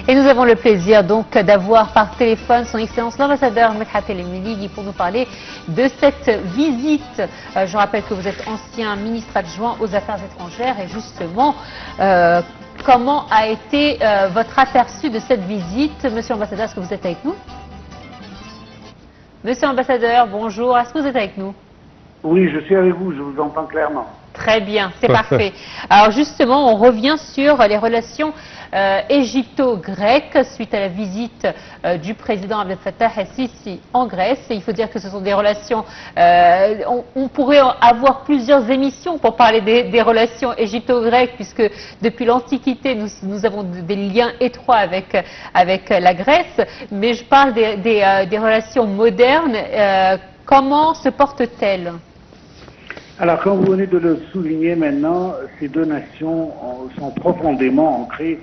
Et nous avons le plaisir donc d'avoir par téléphone son Excellence l'ambassadeur Medhat El Melili pour nous parler de cette visite. Je rappelle que vous êtes ancien ministre adjoint aux Affaires étrangères et justement, comment a été votre aperçu de cette visite? Monsieur l'ambassadeur, est-ce que vous êtes avec nous? Monsieur l'ambassadeur, bonjour, est-ce que vous êtes avec nous? Oui, je suis avec vous, je vous entends clairement. Très bien, c'est parfait. Alors justement, on revient sur les relations égypto-grecques suite à la visite du président Abdel Fattah el-Sisi en Grèce. Et il faut dire que ce sont des relations, on pourrait avoir plusieurs émissions pour parler des relations égypto-grecques, puisque depuis l'Antiquité, nous avons des liens étroits avec la Grèce. Mais je parle des relations modernes. Comment se portent-elles? Alors, comme vous venez de le souligner maintenant, ces deux nations sont profondément ancrées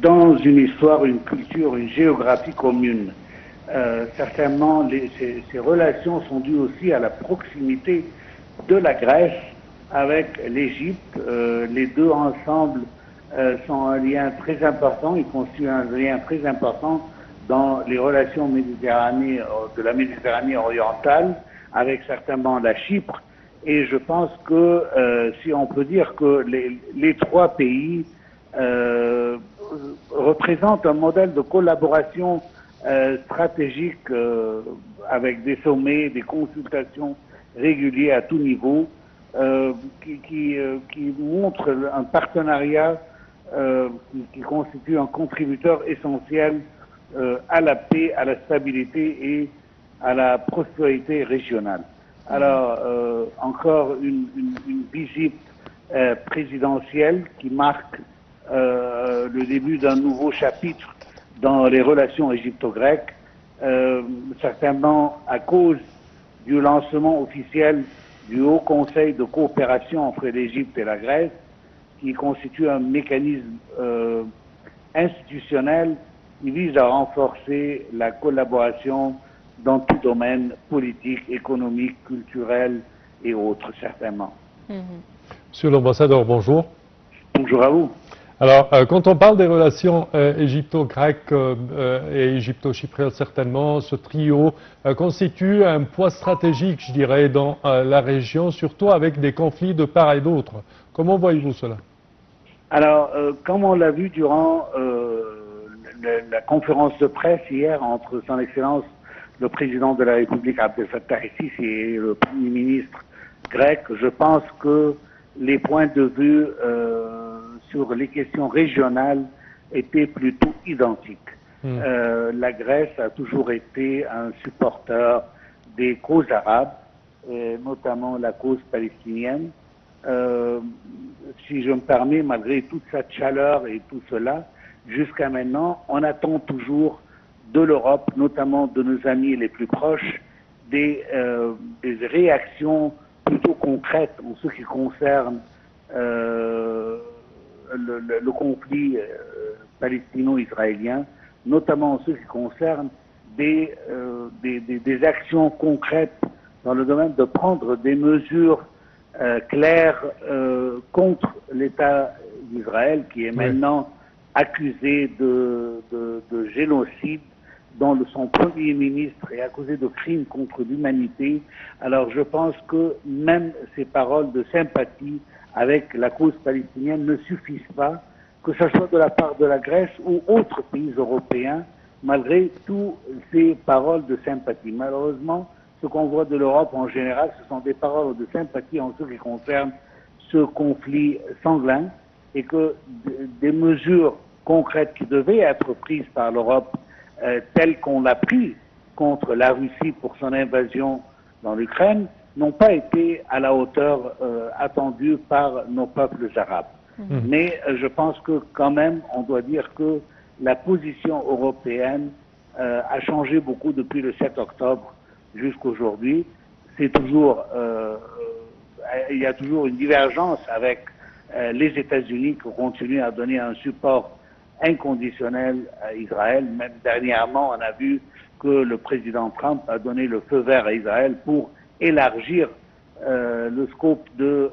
dans une histoire, une culture, une géographie commune. Certainement, ces relations sont dues aussi à la proximité de la Grèce avec l'Égypte. Les deux ensemble sont un lien très important, ils constituent un lien très important dans les relations de la Méditerranée orientale, avec certainement la Chypre. Et je pense que si on peut dire que les trois pays représentent un modèle de collaboration stratégique avec des sommets, des consultations régulières à tout niveau, qui montrent un partenariat qui constitue un contributeur essentiel à la paix, à la stabilité et à la prospérité régionale. Alors, encore une visite présidentielle qui marque le début d'un nouveau chapitre dans les relations égypto-grecques, certainement à cause du lancement officiel du Haut Conseil de coopération entre l'Égypte et la Grèce, qui constitue un mécanisme institutionnel qui vise à renforcer la collaboration dans tout domaine politique, économique, culturel et autres, certainement. Monsieur l'ambassadeur, bonjour. Bonjour à vous. Alors, quand on parle des relations égypto-grecques et égypto-chypriotes, certainement, ce trio constitue un poids stratégique, je dirais, dans la région, surtout avec des conflits de part et d'autre. Comment voyez-vous cela? Alors, comme on l'a vu durant la conférence de presse hier entre son Excellence le président de la République Abdel Fattah el-Sisi et le Premier ministre grec, je pense que les points de vue sur les questions régionales étaient plutôt identiques. La Grèce a toujours été un supporteur des causes arabes, notamment la cause palestinienne. Si je me permets, malgré toute cette chaleur et tout cela, jusqu'à maintenant, on attend toujours de l'Europe, notamment de nos amis les plus proches, des réactions plutôt concrètes en ce qui concerne le conflit palestino-israélien, notamment en ce qui concerne des actions concrètes dans le domaine de prendre des mesures claires contre l'État d'Israël, qui est maintenant accusé de génocide, dont son Premier ministre est accusé de crimes contre l'humanité. Alors je pense que même ces paroles de sympathie avec la cause palestinienne ne suffisent pas, que ce soit de la part de la Grèce ou autres pays européens, malgré toutes ces paroles de sympathie. Malheureusement, ce qu'on voit de l'Europe en général, ce sont des paroles de sympathie en ce qui concerne ce conflit sanglant, et que des mesures concrètes qui devaient être prises par l'Europe, telles qu'on l'a pris contre la Russie pour son invasion dans l'Ukraine, n'ont pas été à la hauteur attendue par nos peuples arabes. Mais je pense que quand même, on doit dire que la position européenne a changé beaucoup depuis le 7 octobre jusqu'aujourd'hui. C'est toujours, il y a toujours une divergence avec les États-Unis qui continuent à donner un support inconditionnel à Israël. Même dernièrement, on a vu que le président Trump a donné le feu vert à Israël pour élargir le scope de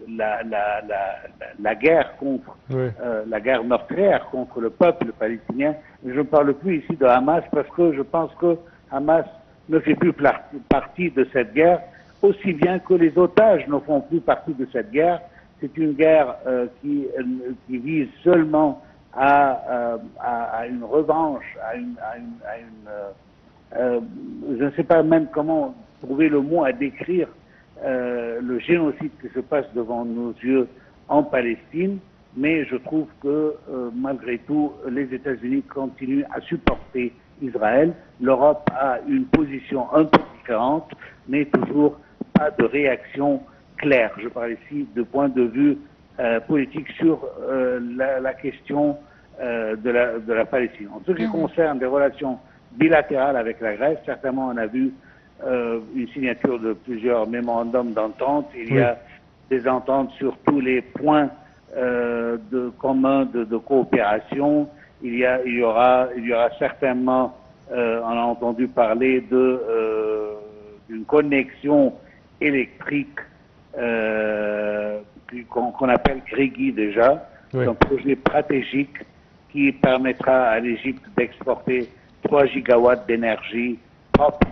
la guerre contre la guerre meurtrière contre le peuple palestinien. Je ne parle plus ici de Hamas parce que je pense que Hamas ne fait plus partie de cette guerre, aussi bien que les otages ne font plus partie de cette guerre. C'est une guerre qui vise seulement à une revanche, je ne sais pas même comment trouver le mot à décrire le génocide qui se passe devant nos yeux en Palestine, mais je trouve que malgré tout, les États-Unis continuent à supporter Israël. L'Europe a une position un peu différente, mais toujours pas de réaction claire. Je parle ici de point de vue politique sur la question de la Palestine. En ce qui concerne les relations bilatérales avec la Grèce, certainement on a vu une signature de plusieurs mémorandums d'entente. Il y a des ententes sur tous les points communs de coopération. Il y aura certainement, on a entendu parler d'une connexion électrique qu'on appelle Grégui déjà. C'est un projet stratégique qui permettra à l'Égypte d'exporter 3 gigawatts d'énergie propre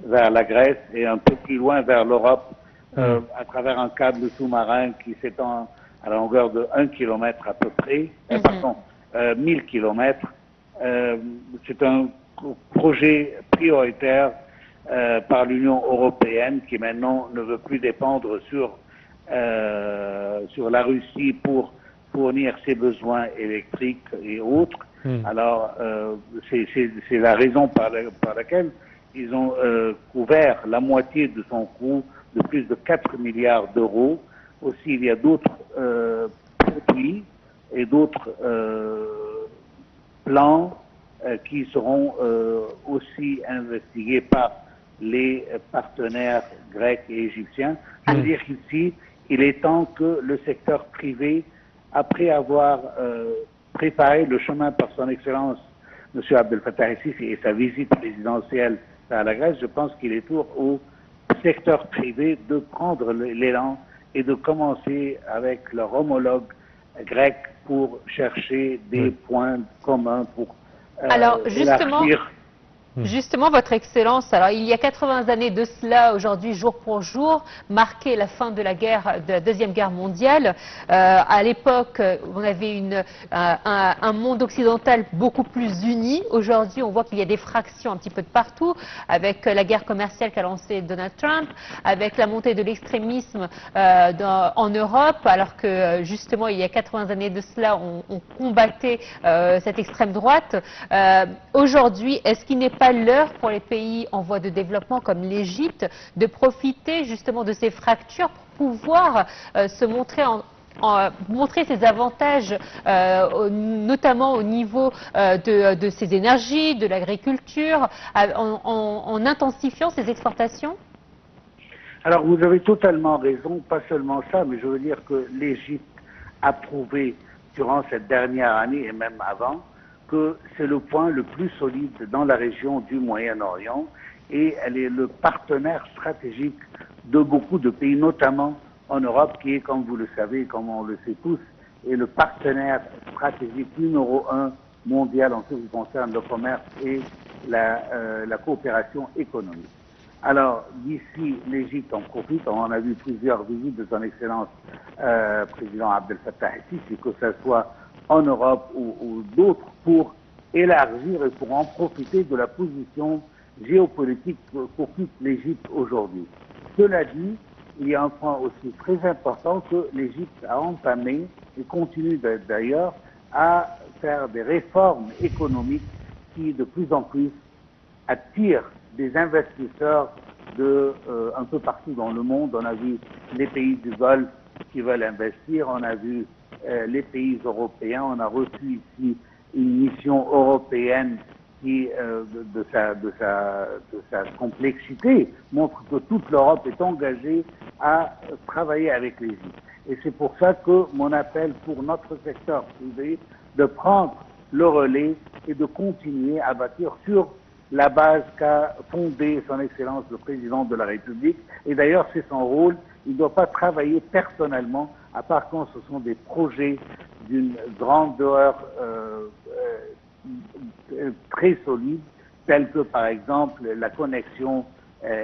vers la Grèce et un peu plus loin vers l'Europe à travers un câble sous-marin qui s'étend à la longueur de 1 km à peu près, 1000 km. C'est un projet prioritaire par l'Union européenne qui maintenant ne veut plus dépendre sur la Russie pour fournir ses besoins électriques et autres. Alors, c'est la raison par laquelle ils ont couvert la moitié de son coût de plus de 4 milliards d'euros. Aussi, il y a d'autres produits et d'autres plans qui seront aussi investigués par les partenaires grecs et égyptiens. Je veux dire qu'ici, il est temps que le secteur privé, après avoir préparé le chemin par son Excellence, M. Abdel Fattah el-Sisi et sa visite présidentielle à la Grèce, je pense qu'il est tour au secteur privé de prendre l'élan et de commencer avec leur homologue grec pour chercher des points communs pour alors justement, Votre Excellence, alors il y a 80 années de cela, aujourd'hui, jour pour jour, marquait la fin de la Deuxième Guerre mondiale. À l'époque, on avait un monde occidental beaucoup plus uni. Aujourd'hui, on voit qu'il y a des fractions un petit peu de partout, avec la guerre commerciale qu'a lancée Donald Trump, avec la montée de l'extrémisme en Europe, alors que justement, il y a 80 années de cela, on combattait cette extrême droite. Aujourd'hui, est-ce qu'il n'est pas l'heure pour les pays en voie de développement comme l'Égypte de profiter justement de ces fractures pour pouvoir se montrer montrer ses avantages, notamment au niveau de ses énergies, de l'agriculture, en intensifiant ses exportations? Alors vous avez totalement raison, pas seulement ça, mais je veux dire que l'Égypte a prouvé durant cette dernière année et même avant que c'est le point le plus solide dans la région du Moyen-Orient et elle est le partenaire stratégique de beaucoup de pays, notamment en Europe, qui est, comme vous le savez, comme on le sait tous, est le partenaire stratégique numéro 1 mondial en ce qui concerne le commerce et la coopération économique. Alors, d'ici, l'Égypte en profite. On a vu plusieurs visites de son Excellence président Abdel Fattah el-Sisi, que ce soit en Europe ou d'autres, pour élargir et pour en profiter de la position géopolitique qu'occupe l'Égypte aujourd'hui. Cela dit, il y a un point aussi très important que l'Égypte a entamé et continue d'ailleurs à faire des réformes économiques qui de plus en plus attirent des investisseurs un peu partout dans le monde. On a vu les pays du Golfe qui veulent investir, on a vu les pays européens, on a reçu ici une mission européenne qui, de sa complexité, montre que toute l'Europe est engagée à travailler avec l'Égypte. Et c'est pour ça que mon appel pour notre secteur privé de prendre le relais et de continuer à bâtir sur la base qu'a fondée son Excellence le Président de la République. Et d'ailleurs, c'est son rôle. Il ne doit pas travailler personnellement, à part quand ce sont des projets d'une grandeur très solide, tels que par exemple la connexion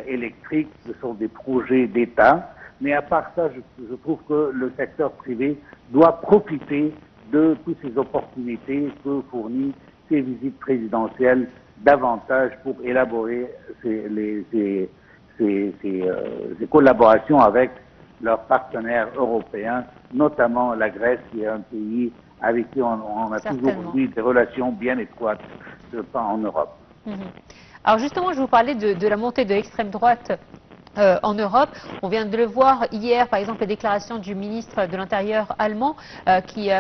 électrique. Ce sont des projets d'État. Mais à part ça, je trouve que le secteur privé doit profiter de toutes ces opportunités que fournit ces visites présidentielles davantage pour élaborer ces collaborations avec leurs partenaires européens, notamment la Grèce, qui est un pays avec qui on a toujours eu des relations bien étroites en Europe. Alors justement, je vous parlais de la montée de l'extrême droite en Europe. On vient de le voir hier, par exemple, les déclarations du ministre de l'Intérieur allemand qui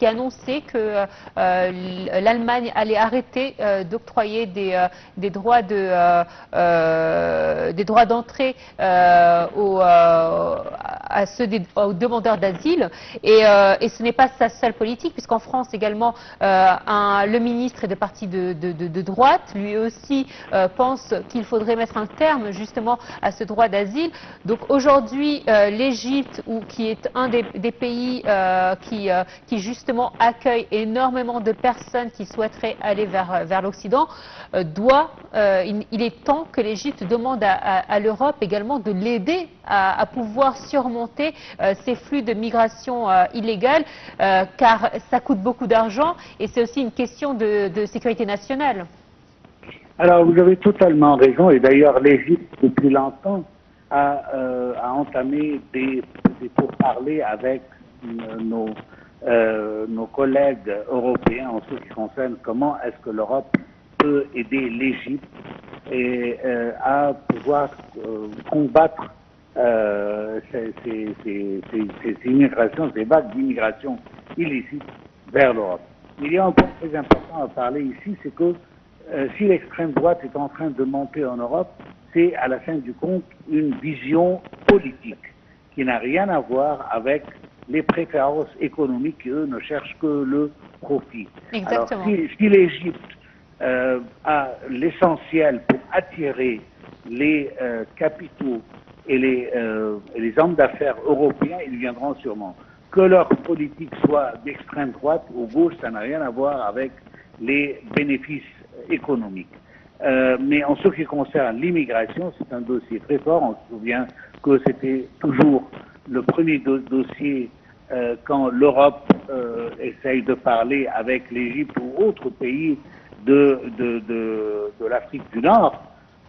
annonçait que l'Allemagne allait arrêter d'octroyer des droits d'entrée aux demandeurs d'asile. Et ce n'est pas sa seule politique, puisqu'en France également, le ministre est de parti de droite. Lui aussi pense qu'il faudrait mettre un terme justement à ce droit d'asile. Donc aujourd'hui, l'Égypte, qui est un des pays qui justement accueille énormément de personnes qui souhaiteraient aller vers l'Occident, il est temps que l'Égypte demande à l'Europe également de l'aider à pouvoir surmonter ces flux de migration illégale, car ça coûte beaucoup d'argent et c'est aussi une question de sécurité nationale. Alors, vous avez totalement raison, et d'ailleurs l'Égypte, depuis longtemps, a entamé des pourparlers avec nos collègues européens en ce qui concerne comment est-ce que l'Europe peut aider l'Égypte et à pouvoir combattre ces immigrations, ces vagues d'immigration illicite vers l'Europe. Il y a un point très important à parler ici, c'est que si l'extrême droite est en train de monter en Europe, c'est à la fin du compte une vision politique qui n'a rien à voir avec les préférences économiques qui, eux, ne cherchent que le profit. Exactement. Alors, si l'Égypte a l'essentiel pour attirer les capitaux et les hommes d'affaires européens, ils viendront sûrement. Que leur politique soit d'extrême droite ou gauche, ça n'a rien à voir avec les bénéfices économiques. Mais en ce qui concerne l'immigration, c'est un dossier très fort. On se souvient que c'était toujours le premier dossier quand l'Europe essaye de parler avec l'Égypte ou autres pays de l'Afrique du Nord.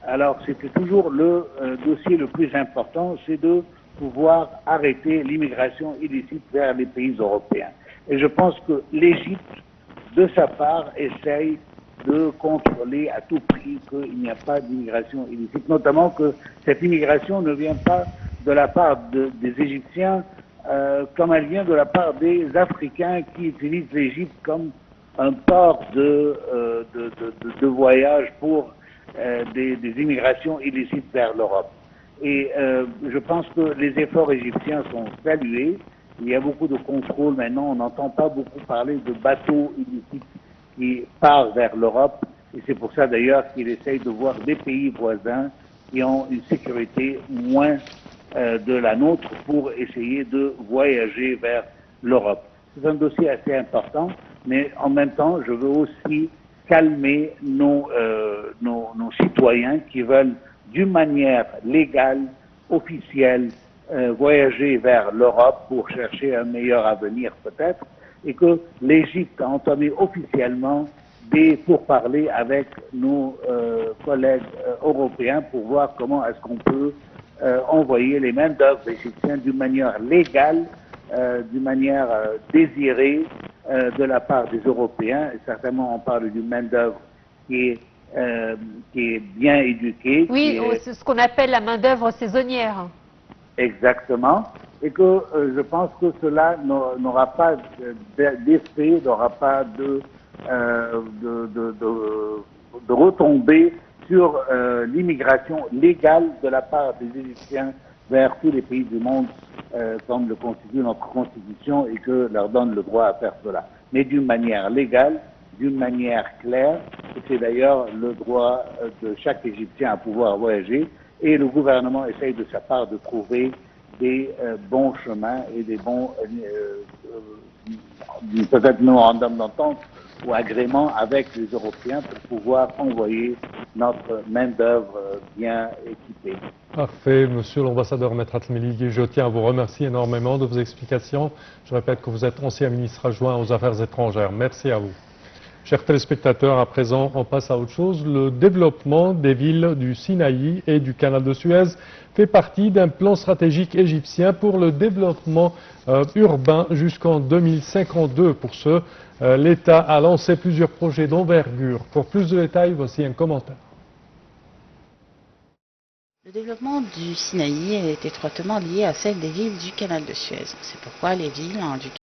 Alors c'était toujours le dossier le plus important, c'est de pouvoir arrêter l'immigration illicite vers les pays européens. Et je pense que l'Égypte, de sa part, essaye de contrôler à tout prix qu'il n'y a pas d'immigration illicite, notamment que cette immigration ne vient pas de la part des Égyptiens comme elle vient de la part des Africains qui utilisent l'Égypte comme un port de voyage pour des immigrations illicites vers l'Europe. Et je pense que les efforts égyptiens sont salués. Il y a beaucoup de contrôle maintenant. On n'entend pas beaucoup parler de bateaux illicites qui partent vers l'Europe. Et c'est pour ça d'ailleurs qu'il essaye de voir des pays voisins qui ont une sécurité moins de la nôtre pour essayer de voyager vers l'Europe. C'est un dossier assez important, mais en même temps, je veux aussi calmer nos citoyens qui veulent d'une manière légale, officielle, voyager vers l'Europe pour chercher un meilleur avenir peut-être, et que l'Égypte a entamé officiellement des pourparlers avec nos collègues européens pour voir comment est-ce qu'on peut envoyer les main-d'œuvre égyptiennes d'une manière légale, d'une manière désirée de la part des Européens. Et certainement, on parle d'une main-d'œuvre qui est bien éduquée. Oui, c'est ce qu'on appelle la main-d'œuvre saisonnière. Exactement. Et que je pense que cela n'aura pas d'effet, n'aura pas de retombées sur l'immigration légale de la part des Égyptiens vers tous les pays du monde, comme le constitue notre Constitution, et que leur donne le droit à faire cela. Mais d'une manière légale, d'une manière claire. C'est d'ailleurs le droit de chaque Égyptien à pouvoir voyager. Et le gouvernement essaye de sa part de trouver des bons chemins et des bons, peut-être memorandum d'entente ou agrément avec les Européens pour pouvoir envoyer notre main-d'œuvre bien équipée. Parfait, monsieur l'ambassadeur Maître Atmeligui, je tiens à vous remercier énormément de vos explications. Je répète que vous êtes ancien ministre adjoint aux Affaires étrangères. Merci à vous. Chers téléspectateurs, à présent, on passe à autre chose. Le développement des villes du Sinaï et du canal de Suez fait partie d'un plan stratégique égyptien pour le développement urbain jusqu'en 2052. Pour ce, l'État a lancé plusieurs projets d'envergure. Pour plus de détails, voici un commentaire. Le développement du Sinaï est étroitement lié à celle des villes du canal de Suez. C'est pourquoi les villes du